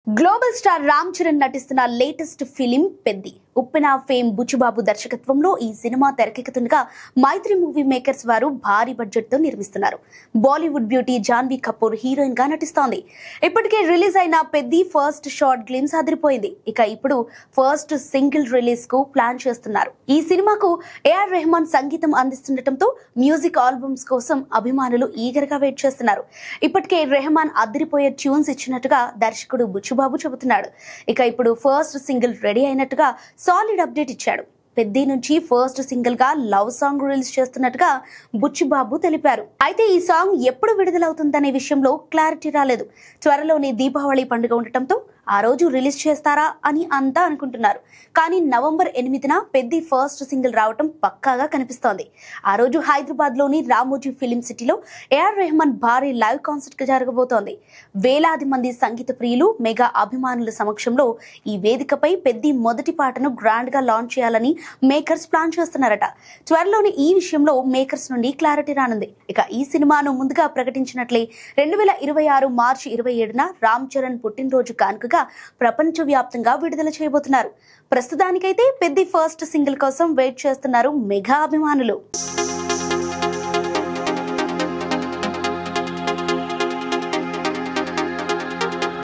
Global star Ram Charan నటిస్తున్న latest film Peddi. ఉప్పెన fame Buchibabu దర్శకత్వంలో ఈ సినిమా తెరకెక్కుతుండగా మైత్రి మూవీ మేకర్స్ వారు భారీ బడ్జెట్ తో నిర్మిస్తున్నారు. బాలీవుడ్ బ్యూటీ జాన్వీ కపూర్ హీరోయిన్ గా నటిస్తోంది. ఇప్పటికే రిలీజ్ అయిన పెద్ది ఫస్ట్ షార్ట్ గ్లిమ్స్ అదిరిపోయింది. ఇక ఇప్పుడు ఫస్ట్ సింగిల్ రిలీజ్ కు ప్లాన్ చేస్తున్నారు. ఈ సినిమాకు ఏఆర్ రెహమాన్ సంగీతం అందిస్తుండటంతో మ్యూజిక్ ఆల్బమ్స్ కోసం అభిమానులు ఈగర్ గా వెయిట్ చేస్తున్నారు. ఇప్పటికే రెహమాన్ అదిరిపోయే ట్యూన్స్ ఇచ్చినట్టుగా దర్శకుడు బుచ్చిబాబు చెబుతున్నాడు. ఇక ఇప్పుడు ఫస్ట్ సింగిల్ రెడీ అయినట్టుగా సాలిడ్ అప్డేట్ ఇచ్చాడు. పెద్ది నుంచి ఫస్ట్ సింగిల్ గా లవ్ సాంగ్ రిలీజ్ చేస్తున్నట్టుగా బుచ్చిబాబు తెలిపారు. అయితే ఈ సాంగ్ ఎప్పుడు విడుదలవుతుందనే విషయంలో క్లారిటీ రాలేదు. త్వరలోనే దీపావళి పండుగ ఉండటంతో ఆ రోజు రిలీజ్ చేస్తారా అని అంతా అనుకుంటున్నారు. కానీ నవంబర్ 8న పెద్ది ఫస్ట్ సింగిల్ రావటం పక్కాగా కనిపిస్తోంది. ఆ రోజు హైదరాబాద్ లోని రామోజీ ఫిలిం సిటీలో ఏఆర్ రెహమాన్ భారీ లైవ్ కాన్సర్ట్ జరగబోతోంది. వేలాది మంది సంగీత ప్రియులు, మెగా అభిమానుల సమక్షంలో ఈ వేదికపై పెద్ది మొదటి పాటను గ్రాండ్ గా లాంచ్ చేయాలని మేకర్స్ ప్లాన్ చేస్తున్నారట. త్వరలోనే ఈ విషయంలో మేకర్స్ నుండి క్లారిటీ రానుంది. ఇక ఈ సినిమాను ముందుగా ప్రకటించినట్లే 2026 మార్చి 27న రామ్ చరణ్ పుట్టినరోజు కానుకగా ప్రపంచవ్యాప్తంగా విడుదల చేయబోతున్నారు. ప్రస్తుతానికైతే పెద్ది ఫస్ట్ సింగిల్ కోసం వెయిట్ చేస్తున్నారు మెగా అభిమానులు.